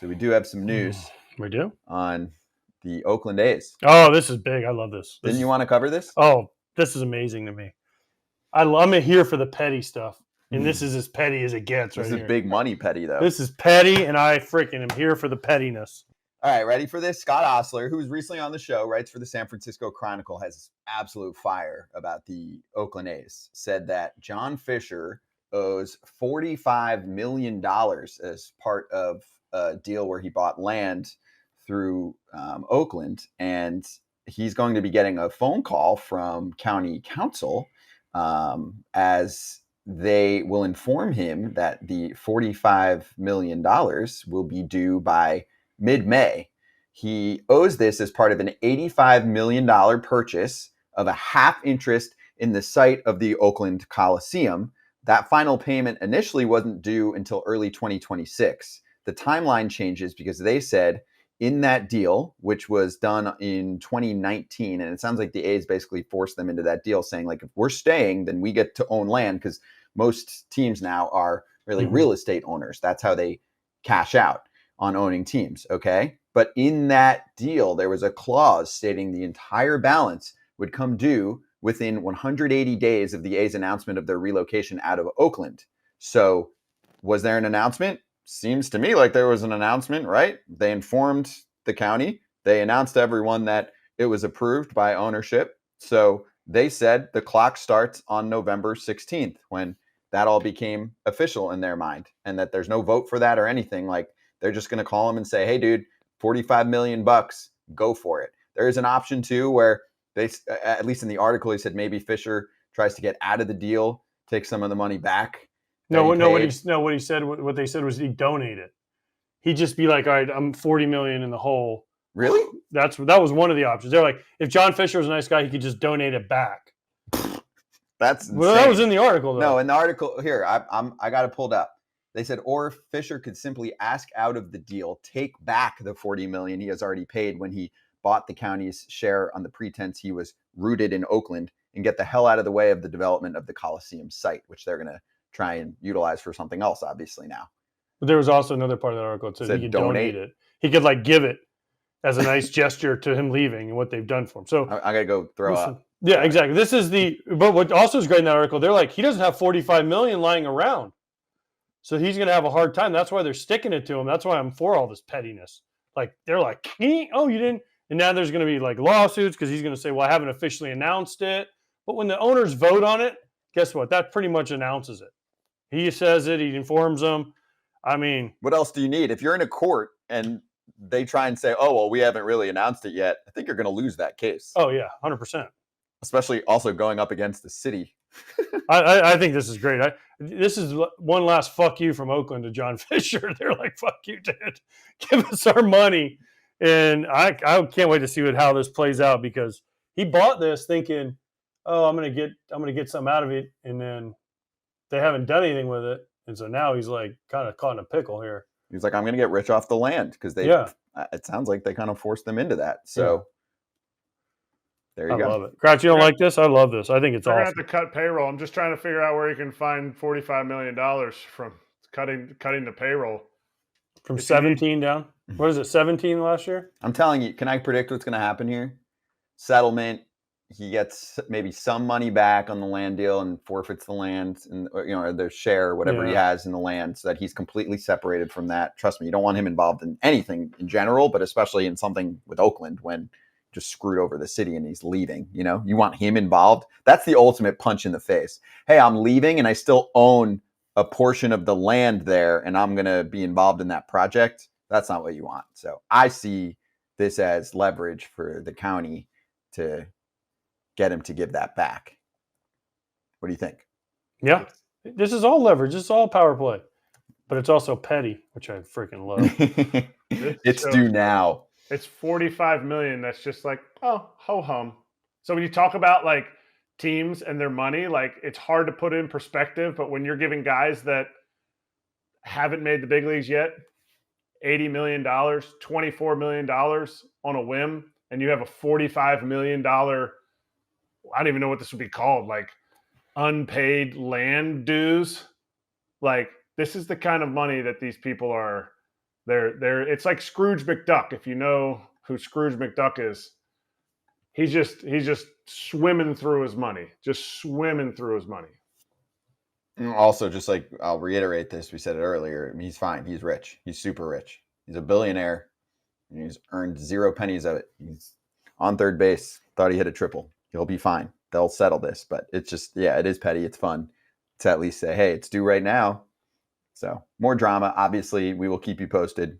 So we do have some news We do? on the Oakland A's. Oh, this is big. I love this. Didn't you want to cover this? Oh, this is amazing to me. I'm here for the petty stuff. And this is as petty as it gets This right is here. big money petty, though. This is petty, and I freaking am here for the pettiness. All right, ready for this? Scott Osler, who was recently on the show, writes for the San Francisco Chronicle, has absolute fire about the Oakland A's, said that John Fisher owes $45 million as part of a deal where he bought land through Oakland, and he's going to be getting a phone call from county council as they will inform him that the $45 million will be due by mid-May. He owes this as part of an $85 million purchase of a half interest in the site of the Oakland Coliseum. That final payment initially wasn't due until early 2026. The timeline changes because they said in that deal, which was done in 2019, and it sounds like the A's basically forced them into that deal, saying, like, if we're staying, then we get to own land, because most teams now are really real estate owners. That's how they cash out on owning teams, okay? But in that deal, there was a clause stating the entire balance would come due within 180 days of the A's announcement of their relocation out of Oakland. So was there an announcement? Seems to me like there was an announcement, right? They informed the county. They announced to everyone that it was approved by ownership. So they said the clock starts on November 16th when that all became official in their mind, and that there's no vote for that or anything. Like, they're just going to call him and say, hey, dude, $45 million, go for it. There is an option too where they, at least in the article, he said maybe Fisher tries to get out of the deal, take some of the money back. What he said, what they said was he'd donate it. He'd just be like, all right, I'm $40 million in the hole. Really? That was one of the options. They're like, if John Fisher was a nice guy, he could just donate it back. That's insane. Well, that was in the article, though. No, in the article here, I got it pulled up. They said, or Fisher could simply ask out of the deal, take back the $40 million he has already paid when he bought the county's share on the pretense he was rooted in Oakland, and get the hell out of the way of the development of the Coliseum site, which they're going to try and utilize for something else, obviously, now. But there was also another part of the article that said he could donate it. He could, like, give it as a nice gesture to him leaving and what they've done for him. So I got to go throw up. Yeah, exactly. This is but what also is great in that article, they're like, he doesn't have $45 million lying around. So he's going to have a hard time. That's why they're sticking it to him. That's why I'm for all this pettiness. Like, they're like, oh, you didn't. And now there's going to be like lawsuits because he's going to say, well, I haven't officially announced it. But when the owners vote on it, guess what? That pretty much announces it. He says it. He informs them. I mean, what else do you need? If you're in a court and they try and say, oh, well, we haven't really announced it yet, I think you're going to lose that case. Oh, yeah, 100%. Especially also going up against the city. I think this is great. This is one last fuck you from Oakland to John Fisher. They're like, fuck you, dude. Give us our money. And I can't wait to see how this plays out, because he bought this thinking, oh, I'm gonna get something out of it, and then they haven't done anything with it. And so now he's like kind of caught in a pickle here. He's like, I'm gonna get rich off the land, because it sounds like they kind of forced them into that. So there you go. I love it. Crouch, you don't like this? I love this. I think it's awesome. We're going to have to cut payroll. I'm just trying to figure out where you can find $45 million from cutting the payroll. From 17 down? What is it, 17 last year? I'm telling you, can I predict what's going to happen here? Settlement. He gets maybe some money back on the land deal and forfeits the land, and or their share or whatever he has in the land, so that he's completely separated from that. Trust me, you don't want him involved in anything in general, but especially in something with Oakland when just screwed over the city and he's leaving. You want him involved. That's the ultimate punch in the face. Hey, I'm leaving and I still own a portion of the land there, and I'm going to be involved in that project. That's not what you want. So I see this as leverage for the county to get him to give that back. What do you think? Yeah, this is all leverage. This is all power play, but it's also petty, which I freaking love. It's due now. It's $45 million. That's just like, oh, ho hum. So when you talk about like teams and their money, like, it's hard to put it in perspective, but when you're giving guys that haven't made the big leagues yet $80 million, $24 million on a whim, and you have a $45 million, I don't even know what this would be called, like unpaid land dues. Like, this is the kind of money that these people are It's like Scrooge McDuck. If you know who Scrooge McDuck is, he's just swimming through his money. Also, just like I'll reiterate this, we said it earlier. I mean, he's fine. He's rich. He's super rich. He's a billionaire. And he's earned 0 pennies of it. He's on third base. Thought he hit a triple. He'll be fine. They'll settle this. But it's just, yeah, it is petty. It's fun to at least say, hey, it's due right now. So more drama. Obviously, we will keep you posted.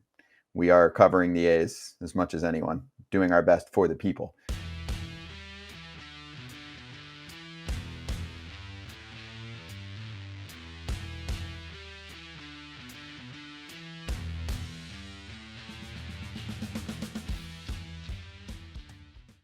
We are covering the A's as much as anyone, doing our best for the people.